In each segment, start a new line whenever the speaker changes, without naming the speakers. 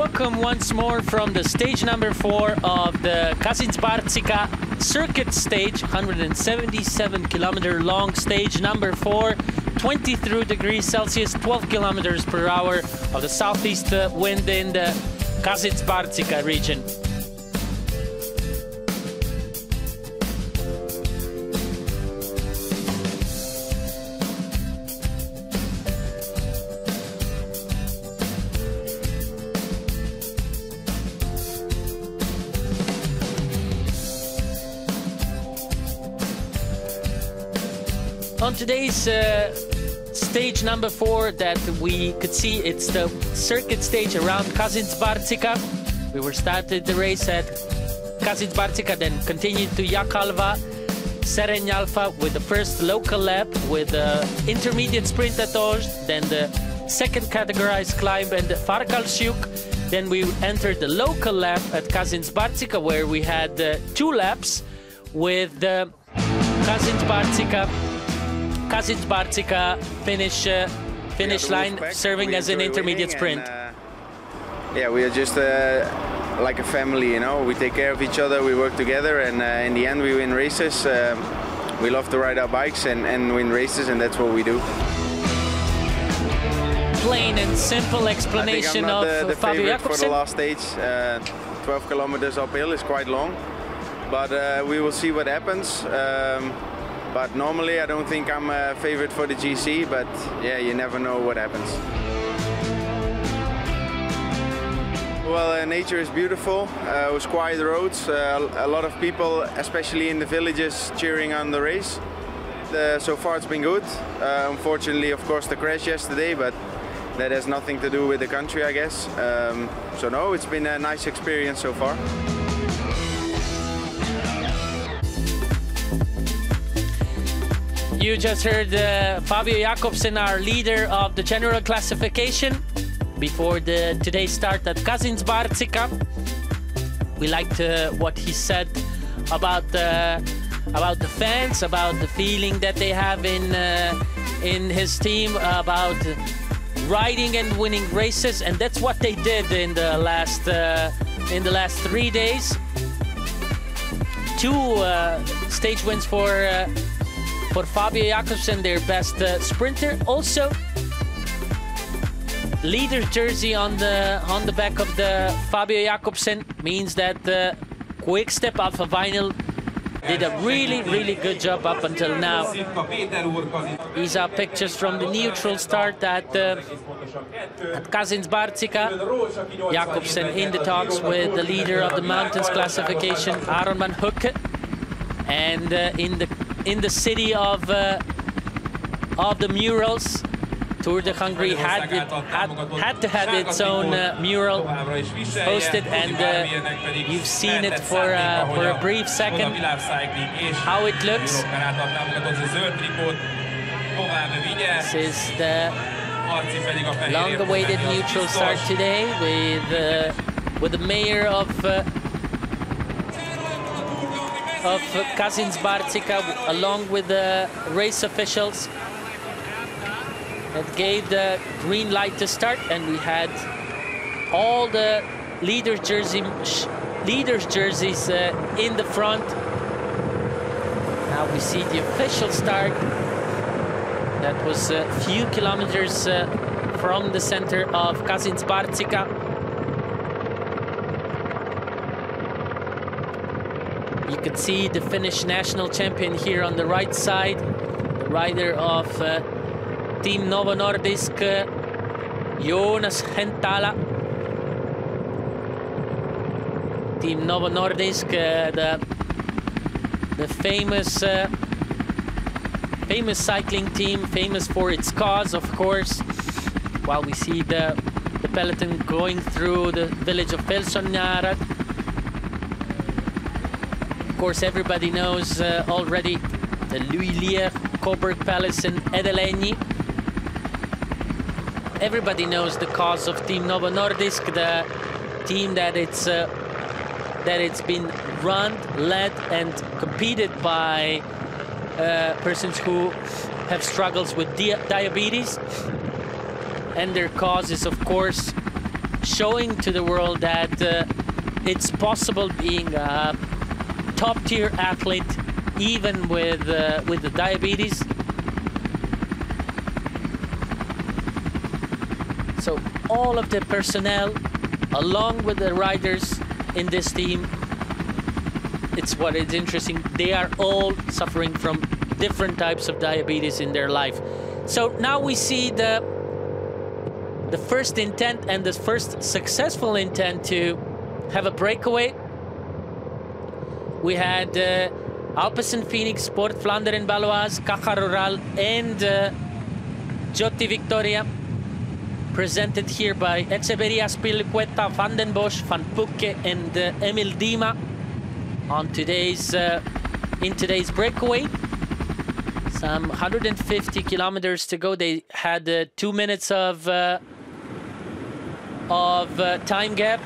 welcome once more from the stage number 4 of the Kazincbarcika circuit stage, 177-kilometer long stage number 4, 23 degrees Celsius, 12 kilometers per hour of the southeast wind in the Kazincbarcika region. On today's stage number 4 that we could see, it's the circuit stage around Kazincbarcika. We were started the race at Kazincbarcika, then continued to Jakalva, Serenyalfa with the first local lap with the intermediate sprint at Ozd, then the second categorized climb and the Farkalsiuk. Then we entered the local lap at Kazincbarcika where we had 2 laps with the Kazincbarcika finish line serving as an intermediate sprint.
Yeah, we are just like a family, you know. We take care of each other, we work together, and in the end we win races. We love to ride our bikes and win races, and that's what we do.
Plain and simple explanation of
the
Fabio
favorite for the
Jakobsen.
last stage. 12 kilometers uphill is quite long, but we will see what happens. But normally I don't think I'm a favorite for the GC, but yeah, you never know what happens. Well, nature is beautiful. It was quiet roads, a lot of people, especially in the villages, cheering on the race. So far it's been good. Unfortunately, of course, the crash yesterday, but that has nothing to do with the country, I guess. So no, it's been a nice experience so far.
You just heard Fabio Jakobsen, our leader of the general classification, before today's start at Kazincbarcika. We liked what he said about the fans, about the feeling that they have in his team, about riding and winning races, and that's what they did in the last 3 days. 2 stage wins for Fabio Jakobsen, their best sprinter. Also, leader's jersey on the back of the Fabio Jakobsen means that the Quick Step Alpha Vinyl did a really good job up until now. These are pictures from the neutral start at Kazincbarcika. Jakobsen in the talks with the leader of the mountains classification, Aron van Hucke, and in the city of the murals, Tour de Hongrie had to have its own mural posted, and you've seen it for a brief second how it looks. This is the long-awaited neutral start today with the mayor of Kazincbarcika, along with the race officials that gave the green light to start, and we had all the leaders' jerseys in the front. Now we see the official start. That was a few kilometers from the center of Kazincbarcika. You can see the Finnish national champion here on the right side, the rider of Team Novo Nordisk, Joonas Hentala. Team Novo Nordisk, the famous cycling team, famous for its cause, of course. While we see the peloton going through the village of Pelsonnara. Of course, everybody knows already the Louis Lier Coburg Palace in Edeleni. Everybody knows the cause of Team Novo Nordisk, the team that it's been run, led, and competed by persons who have struggles with diabetes. And their cause is, of course, showing to the world that it's possible being a top-tier athlete even with the diabetes. So all of the personnel, along with the riders in this team, it's what is interesting. They are all suffering from different types of diabetes in their life. So now we see the first intent and the first successful intent to have a breakaway. We had Alpecin Phoenix, Sport Vlaanderen Baloise, Caja Rural and Giotti Victoria, presented here by Echeverria, Spilicueta, Van den Bosch, Van Pucke and Emil Dima on in today's breakaway. Some 150 kilometers to go. They had 2 minutes of time gap.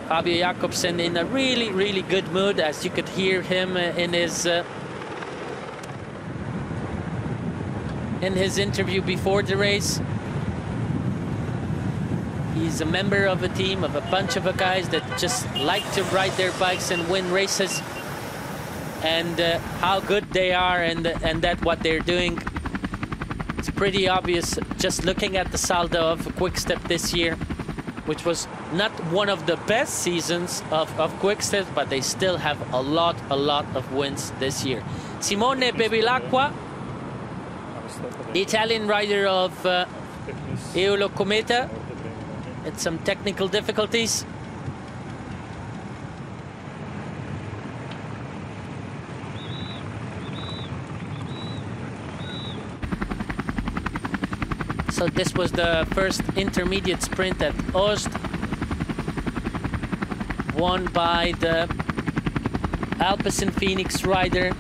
Fabio Jakobsen in a really good mood, as you could hear him in his interview before the race. He's a member of a team of a bunch of guys that just like to ride their bikes and win races, and how good they are and that what they're doing. It's pretty obvious just looking at the saldo of Quick-Step this year, which was not one of the best seasons of Quick-Step, but they still have a lot of wins this year. Simone Bevilacqua, the Italian rider of Eolo Kometa, had some technical difficulties. So this was the first intermediate sprint at Oost, won by the Alpecin Phoenix rider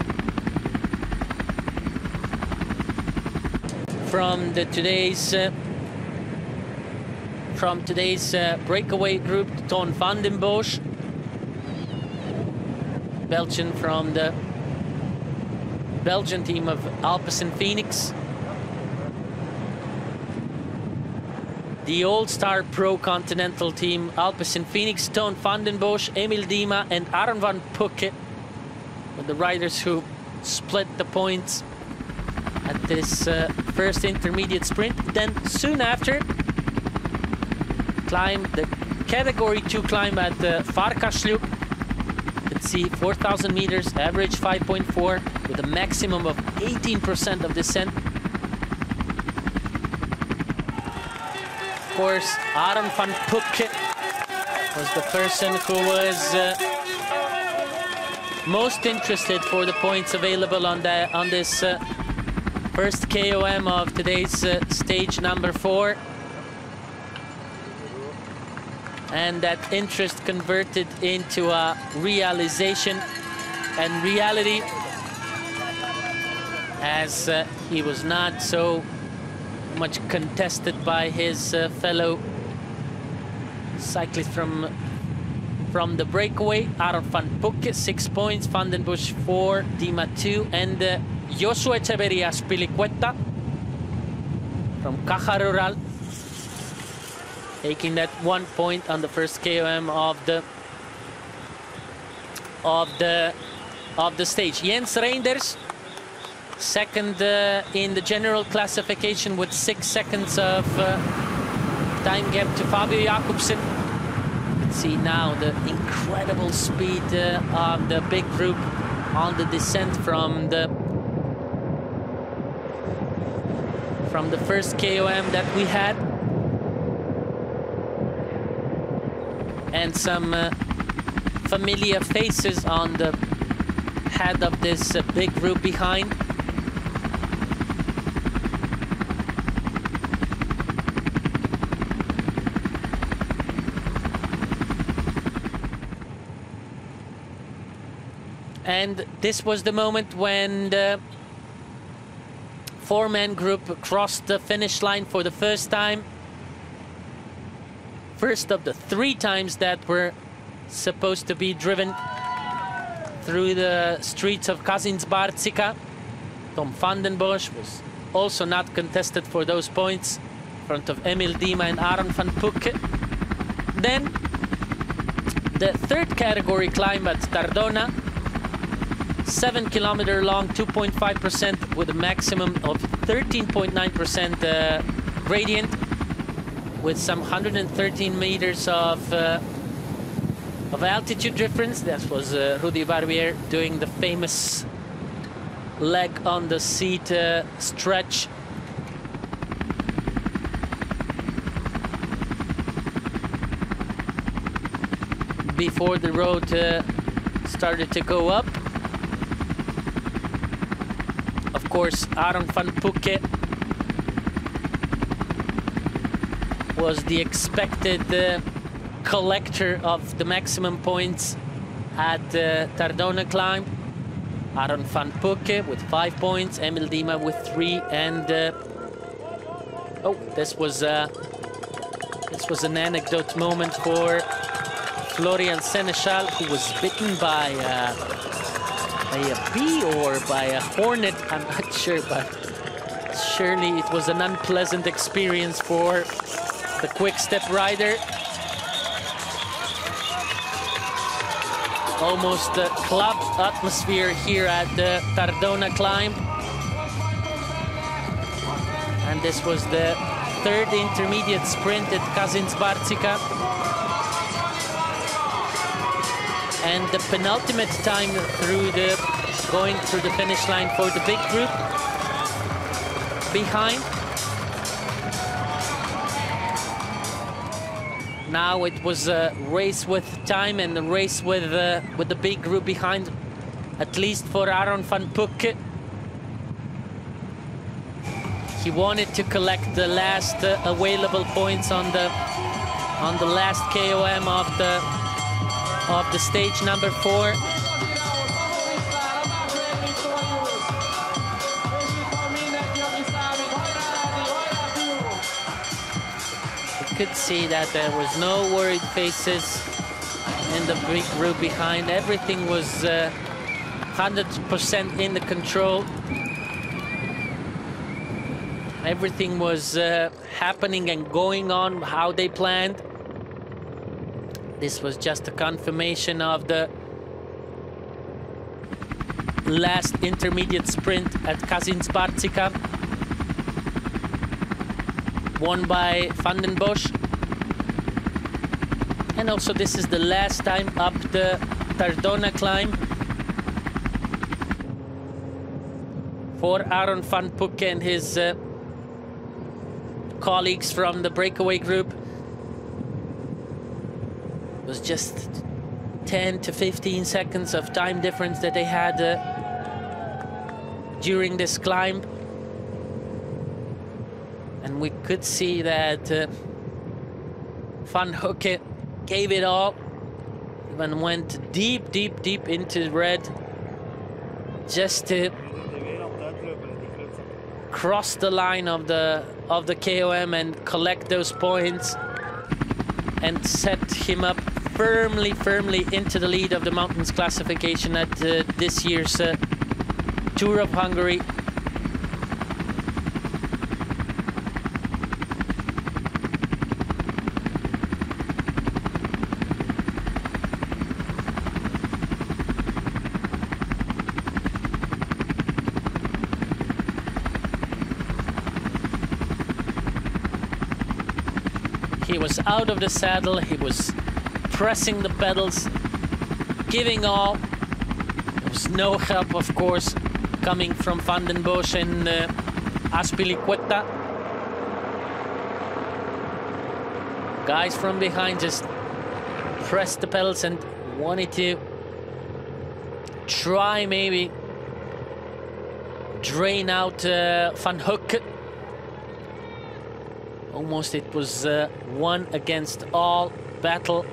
from today's breakaway group, Ton van den Bosch, Belgian from the Belgian team of Alpecin Phoenix. The All-Star Pro Continental team, Alpecin Phoenix, Ton van den Bosch, Emil Dima and Aron van Pucke, with the riders who split the points at this first intermediate sprint. Then soon after, climb the category 2 climb at the Varkasloop. You can see 4,000 meters, average 5.4 with a maximum of 18% of descent. Of course, Aron van Pucke was the person who was most interested for the points available on this first KOM of today's stage number 4. And that interest converted into a realization and reality, as he was not so much contested by his fellow cyclist from the breakaway. Aron van Pucke 6 points, Van den Bosch 4, Dima 2, and Joshua Echeverria Spilicueta from Caja Rural taking that 1 point on the first KOM of the stage. Jens Reinders, second in the general classification with 6 seconds of time gap to Fabio Jakobsen. You can see now the incredible speed of the big group on the descent from the first KOM that we had. And some familiar faces on the head of this big group behind. And this was the moment when the 4-man group crossed the finish line for the first time. First of the 3 times that were supposed to be driven through the streets of Kazincbarcika. Tom van den Bosch was also not contested for those points in front of Emil Dima and Aron van Pucke. then the third category climb at Tardona, 7 kilometer long, 2.5% with a maximum of 13.9% gradient, with some 113 meters of altitude difference. That was Rudy Barbier doing the famous leg on the seat stretch. Before the road started to go up. Of course, Aron van Pucke was the expected collector of the maximum points at the Tardona climb. Aron van Pucke with 5 points, Emil Dima with 3, and oh, this was an anecdote moment for Florian Seneschal, who was bitten by a bee or by a hornet, I'm not sure, but surely it was an unpleasant experience for the quick-step rider. Almost the club atmosphere here at the Tardona climb. And this was the third intermediate sprint at Kazincbarcika. And the penultimate time going through the finish line for the big group behind. Now it was a race with time and a race with the big group behind, at least for Aron van Pucke. He wanted to collect the last available points on the last KOM of the stage number 4. You could see that there was no worried faces in the big group behind. Everything was 100% in the control. Everything was happening and going on how they planned. This was just a confirmation of the last intermediate sprint at Kazincbarcika, won by Van den Bosch. And also this is the last time up the Tardona climb for Aron van Pucke and his colleagues from the breakaway group. It was just 10 to 15 seconds of time difference that they had during this climb. And we could see that Van Pucke gave it all, even went deep, deep, deep into the red just to cross the line of the KOM and collect those points and set him up firmly into the lead of the mountains classification at this year's Tour of Hungary. He was out of the saddle, he was pressing the pedals, giving all. There was no help, of course, coming from Van den Bosch and Azpilicueta. Guys from behind just pressed the pedals and wanted to try maybe drain out Van Pucke. Almost it was one against all battle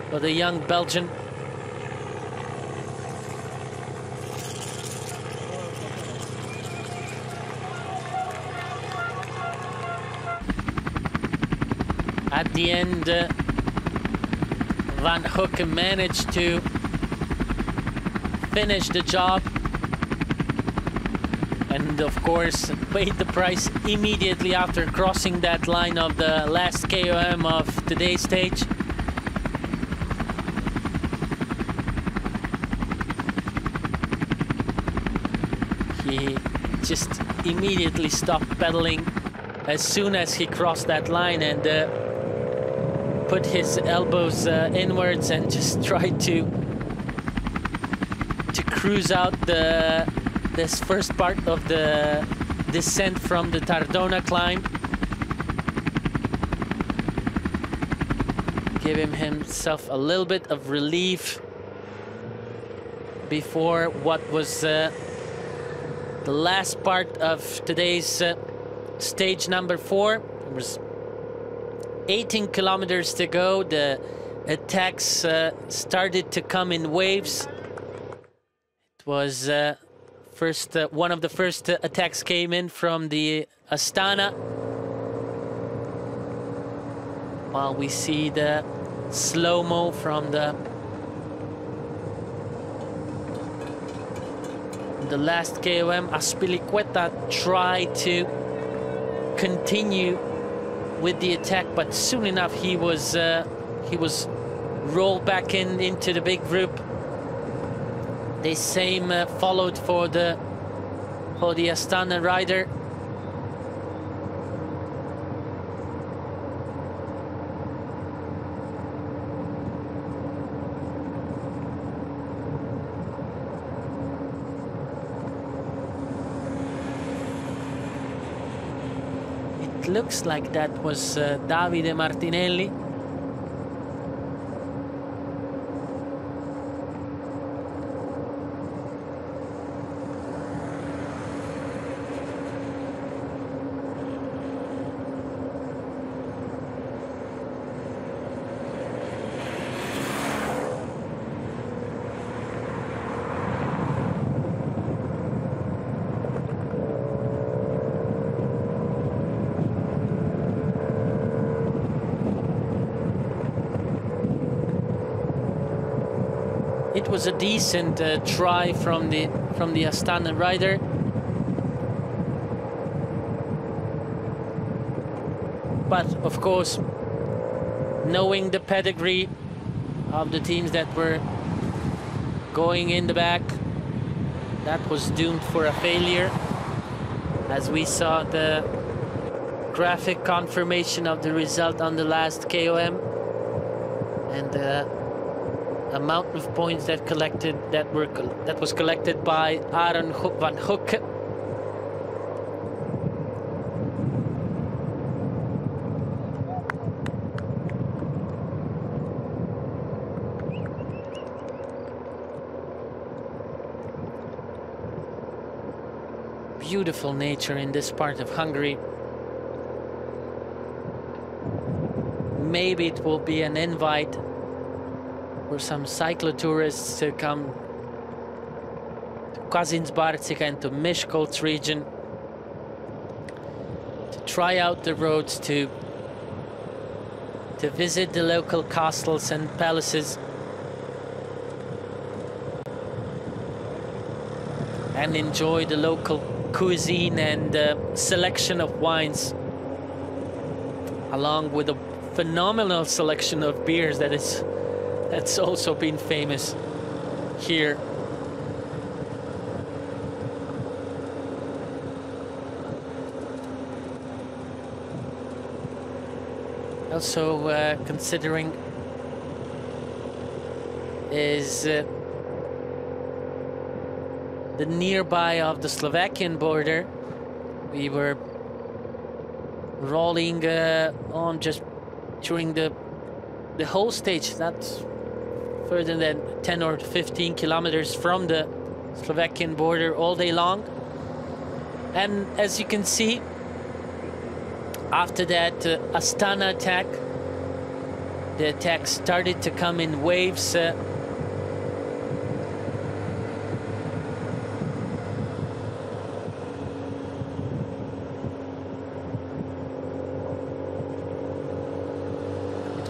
for the young Belgian. At the end, Van Pucke managed to finish the job and of course paid the price immediately after crossing that line of the last KOM of today's stage. He just immediately stopped pedaling as soon as he crossed that line and put his elbows inwards and just tried to cruise out this first part of the descent from the Tardona climb. Giving himself a little bit of relief before what was the last part of today's stage number 4. There was 18 kilometers to go. The attacks started to come in waves. It was one of the first attacks came in from the Astana, while we see the slow-mo from the last KOM. Azpilicueta tried to continue with the attack, but soon enough he was rolled back into the big group. The same followed for the Astana rider. It looks like that was Davide Martinelli. It was a decent try from the Astana rider. But of course, knowing the pedigree of the teams that were going in the back, that was doomed for a failure, as we saw the graphic confirmation of the result on the last KOM, and amount of points that was collected by Aaron van Hoek. Beautiful nature in this part of Hungary. Maybe it will be an invite for some cyclotourists to come to Kazincbarcika and to Miskolc region to try out the roads, to visit the local castles and palaces, and enjoy the local cuisine and selection of wines, along with a phenomenal selection of beers that's also been famous here. Also considering is the nearby of the Slovakian border. We were rolling on just during the whole stage, that's further than 10 or 15 kilometers from the Slovakian border all day long. And as you can see, after that Astana attack, the attack started to come in waves. It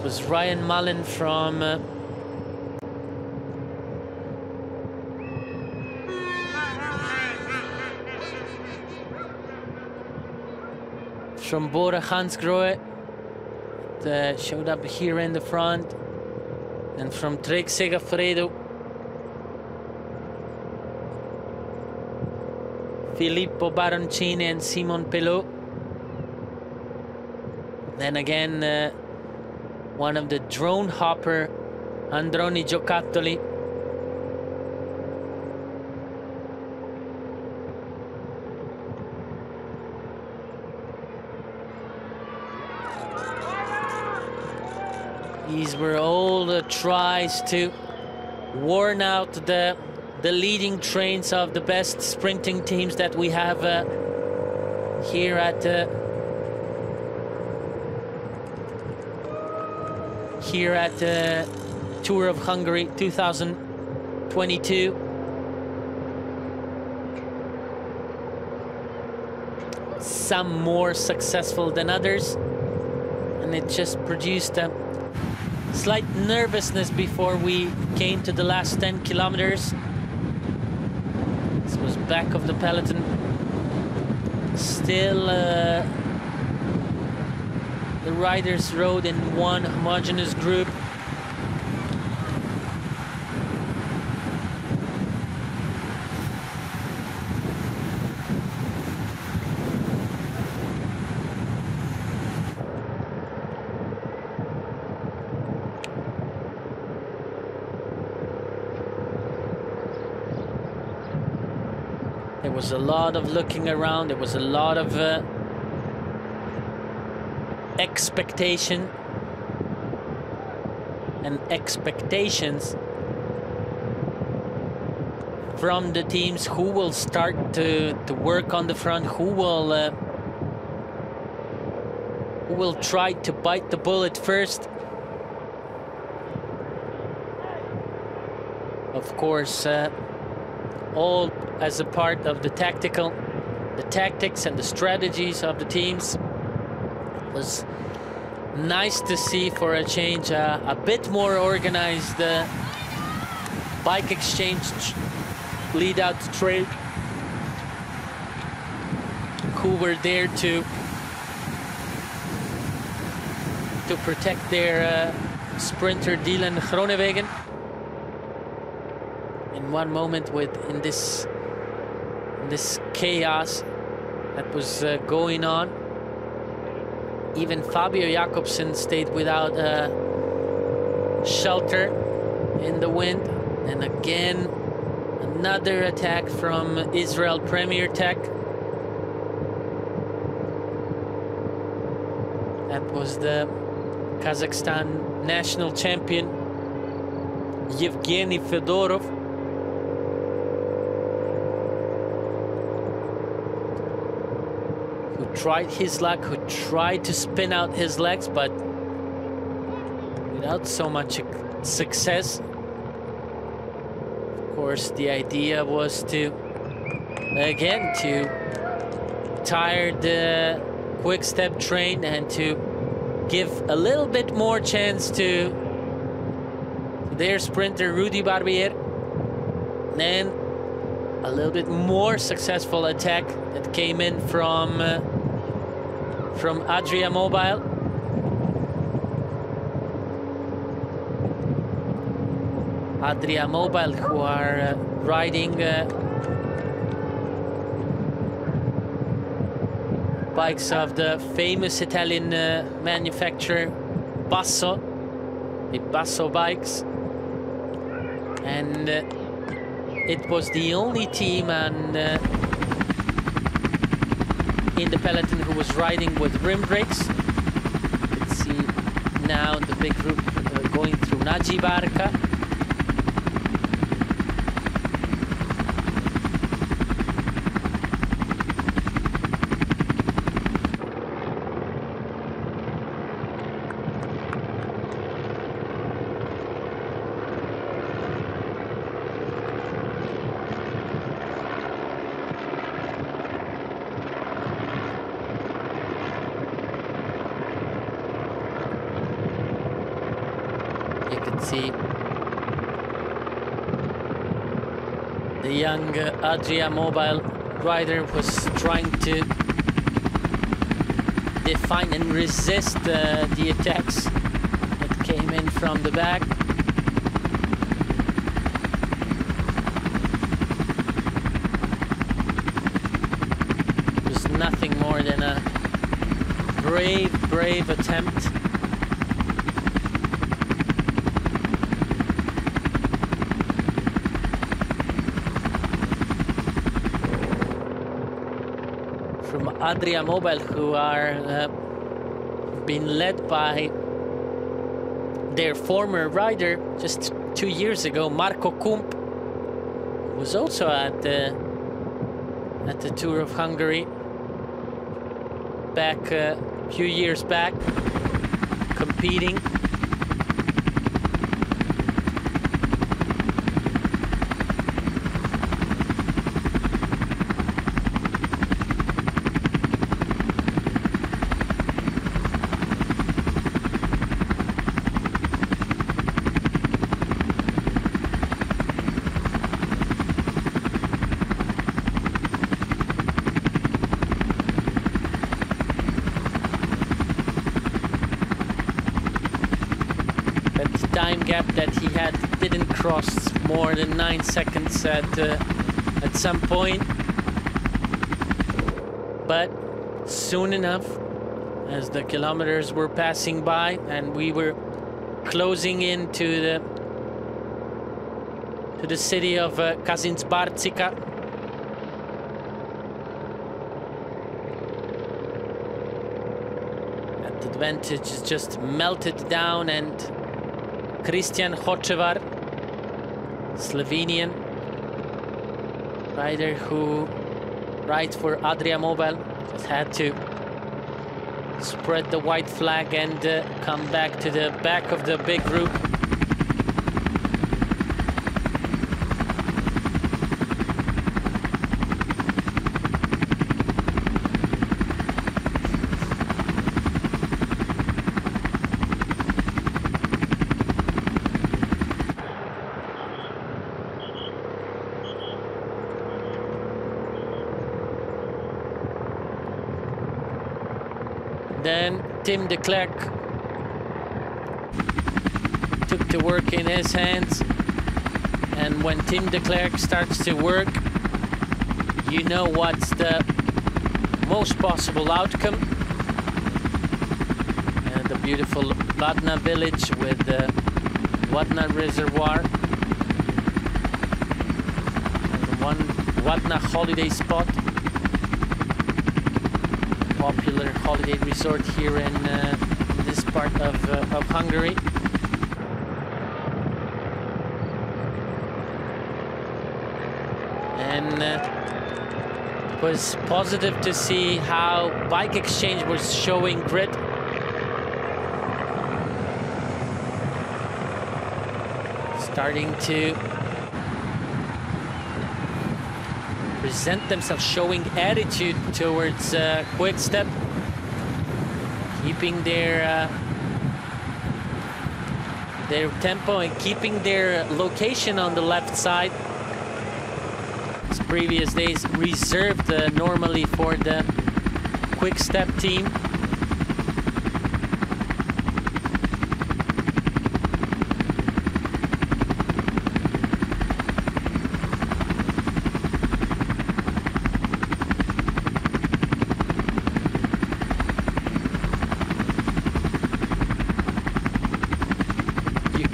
was Ryan Mullen from Bora Hansgrohe that showed up here in the front, and from Trek Segafredo Filippo Baroncini and Simon Pelot. Then again, one of the drone hopper, Androni Giocattoli. These were all the tries to warn out the leading trains of the best sprinting teams that we have here at Tour of Hungary 2022. Some more successful than others, and it just produced a slight nervousness before we came to the last 10 kilometers. This was back of the peloton. Still the riders rode in one homogeneous group. There was a lot of looking around. There was a lot of expectation and expectations from the teams who will start to work on the front, who will try to bite the bullet first. Of course, all as a part of the tactics and the strategies of the teams. It was nice to see, for a change, a bit more organized bike exchange lead out trail, who were there to protect their sprinter Dylan Groenewegen. In one moment, in this chaos that was going on, even Fabio Jakobsen stayed without shelter in the wind. And again, another attack from Israel Premier Tech. That was the Kazakhstan national champion, Yevgeny Fedorov. Who tried his luck, who tried to spin out his legs, but without so much success. Of course, the idea was to tire the quick step train and to give a little bit more chance to their sprinter Rudy Barbier. Then a little bit more successful attack that came in from Adria Mobile. Adria Mobile, who are riding bikes of the famous Italian manufacturer Basso, the Basso bikes. And it was the only team in the peloton who was riding with rim brakes. You can see now the big group going through Kazincbarcika. You can see the young Adria Mobile rider was trying to define and resist the attacks that came in from the back. nothing more than a brave attempt. From Adria Mobile, who are being led by their former rider just 2 years ago, Marko Kump, who was also at the Tour of Hungary back a few years back, competing. Time gap that he had didn't cross more than 9 seconds at some point, but soon enough, as the kilometers were passing by and we were closing into the city of Kazincbarcika, that advantage is just melted down, and Christian Hocevar, Slovenian rider who rides for Adria Mobile, just had to spread the white flag and come back to the back of the big group. Then Tim de Klerk took the work in his hands, and when Tim de Klerk starts to work, you know what's the most possible outcome. And the beautiful Vatna village with the Vatna reservoir and one Vatna holiday spot, popular holiday resort here in this part of Hungary. And it was positive to see how Bike Exchange was showing grit. Starting to present themselves, showing attitude towards Quick Step, keeping their tempo and keeping their location on the left side. As previous days reserved normally for the Quick Step team.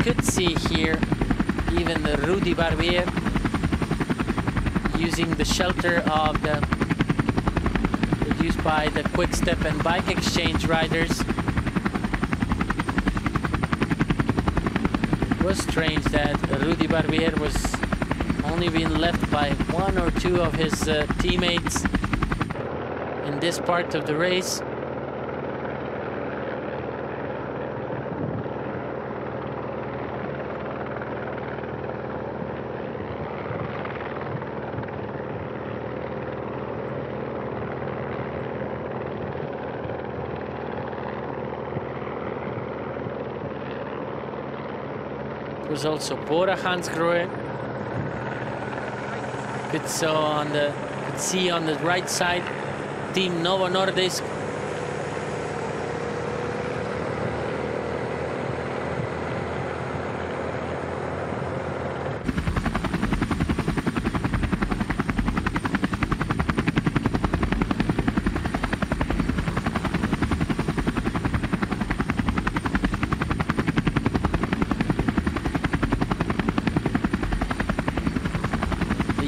Could see here even the Rudy Barbier using the shelter of the produced by the Quick Step and Bike Exchange riders. It was strange that Rudy Barbier was only being left by 1 or 2 of his teammates in this part of the race. Was also Bora Hansgrohe. Could see on the right side Team Novo Nordisk.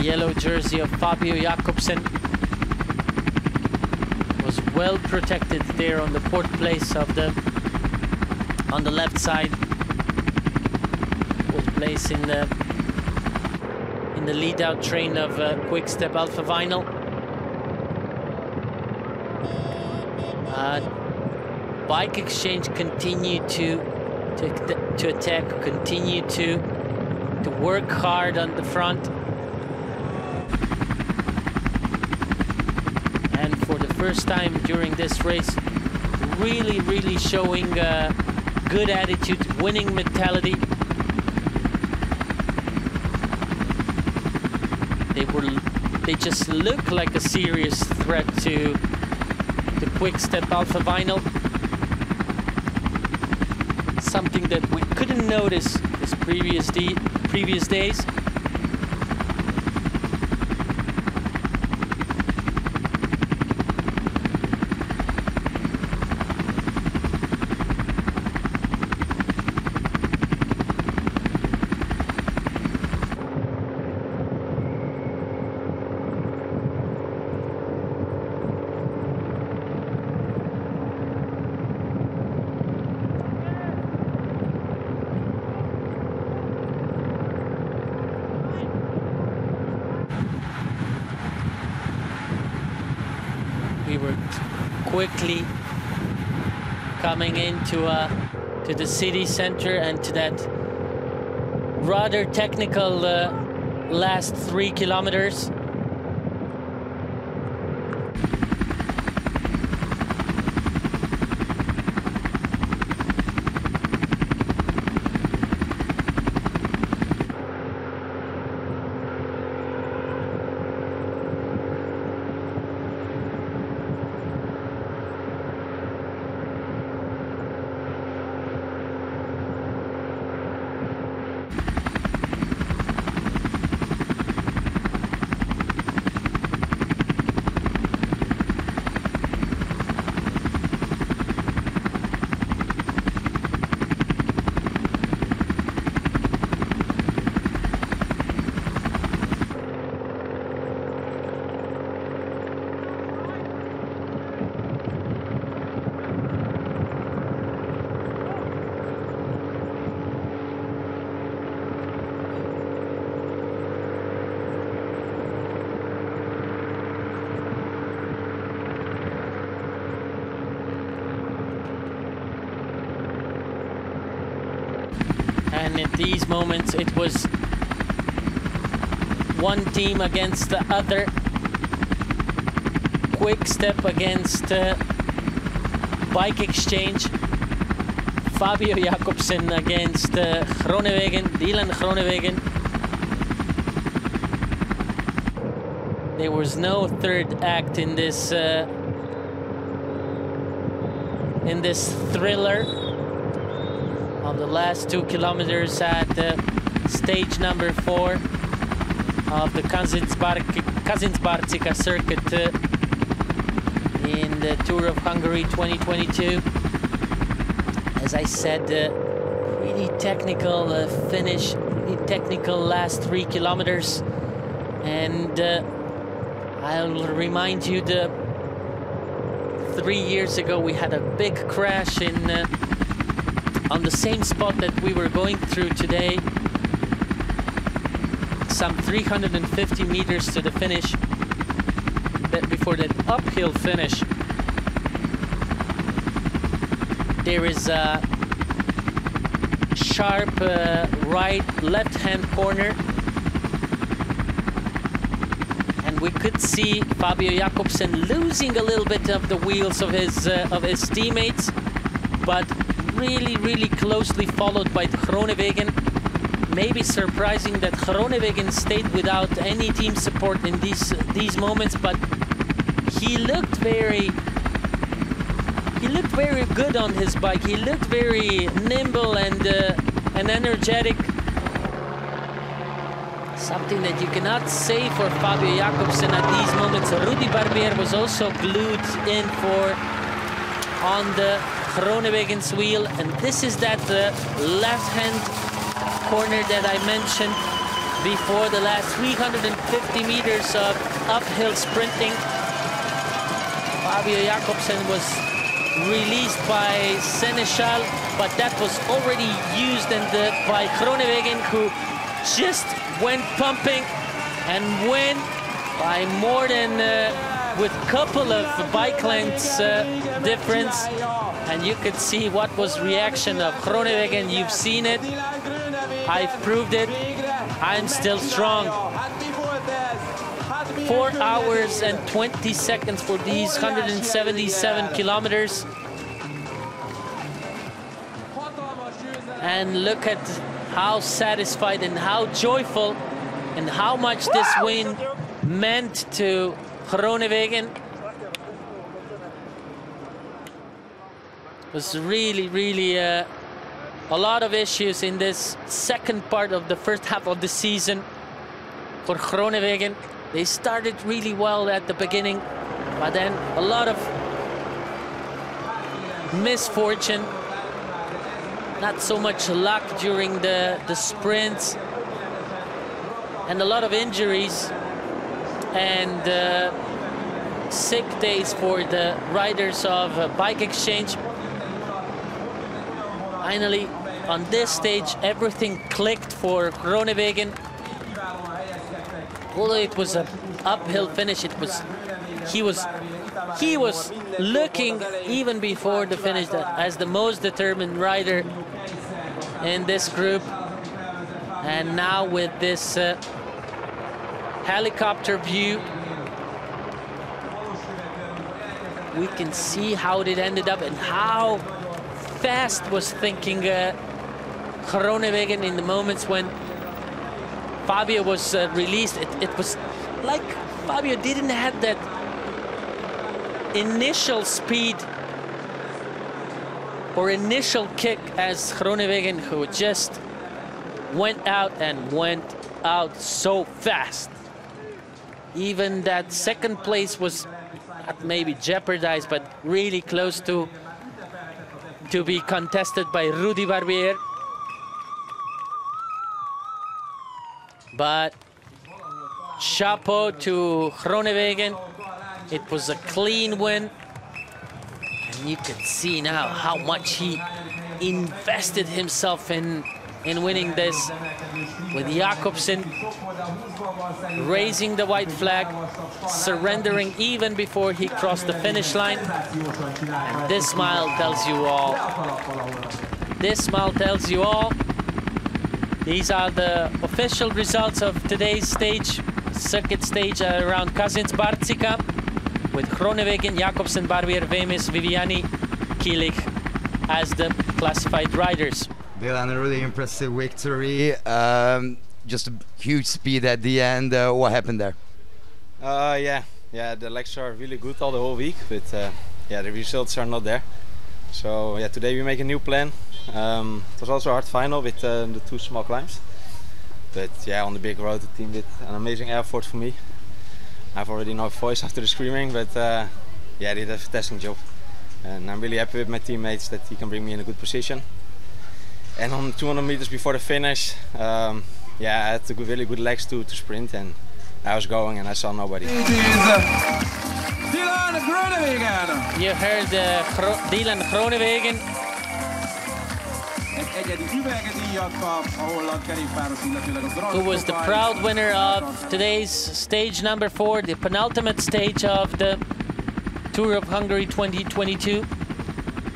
yellow jersey of Fabio Jakobsen was well protected there on the port place of on the left side. Port place in the lead-out train of Quick-Step Alpha Vinyl. Bike Exchange continued to attack, continued to work hard on the front. And for the first time during this race, really showing good attitude, winning mentality. They just look like a serious threat to the Quick-Step Alpha Vinyl. Something that we couldn't notice this previous days. We were quickly coming into to the city center and to that rather technical last 3 kilometers. And in these moments, it was one team against the other. Quick-Step against Bike Exchange. Fabio Jakobsen against Groenewegen, Dylan Groenewegen. There was no third act in this thriller of the last 2 kilometers at stage number 4 of the Kazincbarcika circuit in the Tour of Hungary 2022. As I said, really technical finish, really technical last 3 kilometers. And I'll remind you, 3 years ago we had a big crash on the same spot that we were going through today, some 350 meters to the finish. Before that uphill finish, there is a sharp left-hand corner, and we could see Fabio Jakobsen losing a little bit of the wheels of his teammates, but really closely followed by Groenewegen. Maybe surprising that Groenewegen stayed without any team support in these moments, but he looked very good on his bike. He looked very nimble and energetic. Something that you cannot say for Fabio Jakobsen at these moments. Rudy Barbier was also glued in on the Groenewegen's wheel, and this is that left-hand corner that I mentioned. before the last 350 meters of uphill sprinting. Fabio Jakobsen was released by Seneschal, but that was already used by Groenewegen, who just went pumping and went by more than with couple of bike lengths difference. And you could see what was reaction of Groenewegen. You've seen it. I've proved it. I'm still strong. 4 hours and 20 seconds for these 177 kilometers. And look at how satisfied and how joyful and how much this win meant to Groenewegen. It was really a lot of issues in this second part of the first half of the season for Groenewegen. They started really well at the beginning, but then a lot of misfortune, not so much luck during the sprints, and a lot of injuries and sick days for the riders of Bike Exchange. Finally, on this stage, everything clicked for Groenewegen. Although it was an uphill finish, he was looking even before the finish as the most determined rider in this group. And now with this helicopter view, we can see how it ended up and how fast was thinking Groenewegen in the moments when Fabio was released. It was like Fabio didn't have that initial speed or initial kick as Groenewegen, who just went out and went out so fast. Even that second place was not maybe jeopardized, but really close to be contested by Rudy Barbier. But chapeau to Groenewegen. It was a clean win. And you can see now how much he invested himself in winning this, with Jakobsen raising the white flag, surrendering even before he crossed the finish line. And this smile tells you all. This smile tells you all. These are the official results of today's stage, circuit stage around Kazincbarcika, with Groenewegen, Jakobsen, Barbier, Wemyss, Viviani, Kilich as the classified riders.
Dylan, a really impressive victory. Just a huge speed at the end. What happened there?
Yeah, the legs are really good all the whole week, but yeah, the results are not there. So yeah, today we make a new plan. It was also a hard final with the 2 small climbs, but yeah, on the big road the team did an amazing effort for me. I've already no voice after the screaming, but yeah, they did a fantastic job, and I'm really happy with my teammates that he can bring me in a good position. And on 200 meters before the finish, yeah, I had really good legs to sprint, and I was going and I saw nobody.
You heard Dylan Groenewegen, who was the proud winner of today's stage number 4, the penultimate stage of the Tour of Hungary 2022.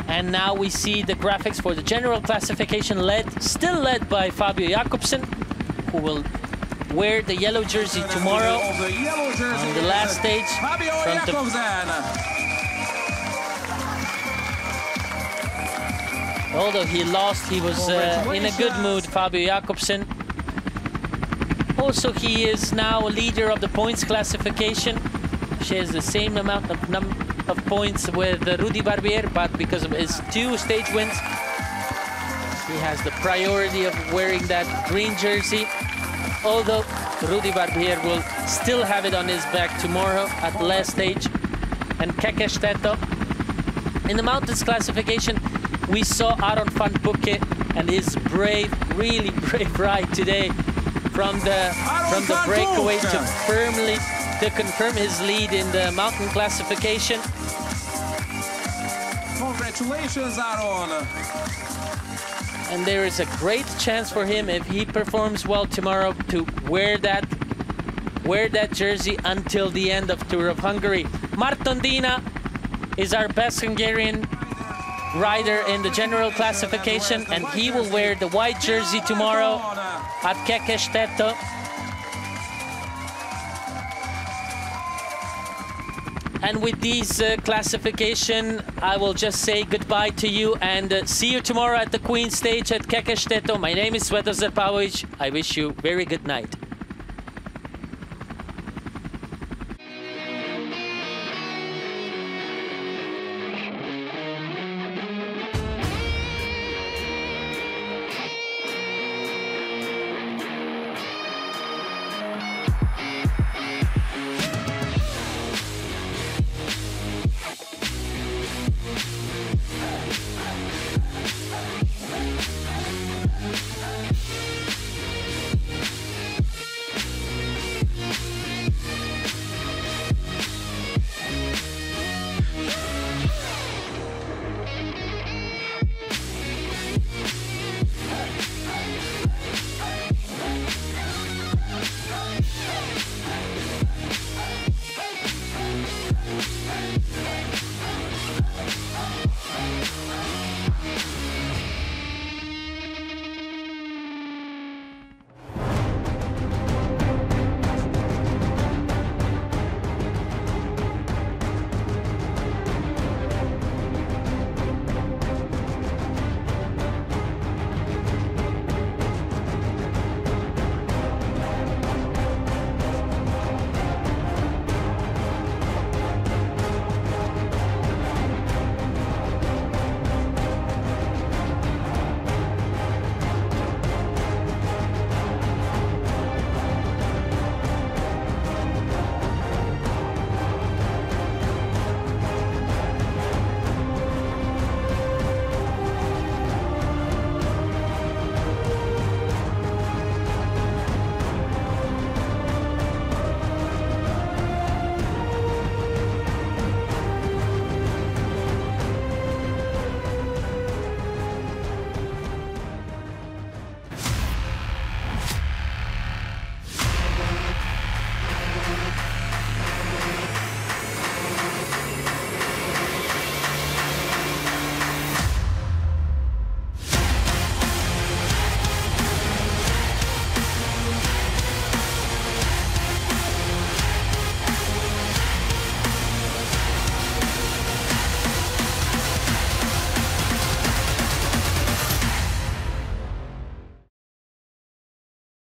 And now we see the graphics for the general classification, still led by Fabio Jakobsen, who will wear the yellow jersey tomorrow on the last stage. Although he lost, he was in a good mood, Fabio Jakobsen. Also, he is now a leader of the points classification. Shares the same amount of points with Rudy Barbier, but because of his 2 stage wins, he has the priority of wearing that green jersey. Although Rudy Barbier will still have it on his back tomorrow at the last stage. And Kekesteto. In the mountains classification, we saw Aaron van Pucke and his brave, really brave ride today from the breakaway to confirm his lead in the mountain classification.
Congratulations, Aaron!
And there is a great chance for him, if he performs well tomorrow, to wear that jersey until the end of Tour of Hungary. Martondina is our best Hungarian rider in the general classification, and he will wear the white jersey tomorrow at Kazincbarcika. And with these classification, I will just say goodbye to you and see you tomorrow at the Queen stage at Kazincbarcika. My name is Svetozar Pavlovic. I wish you very good night.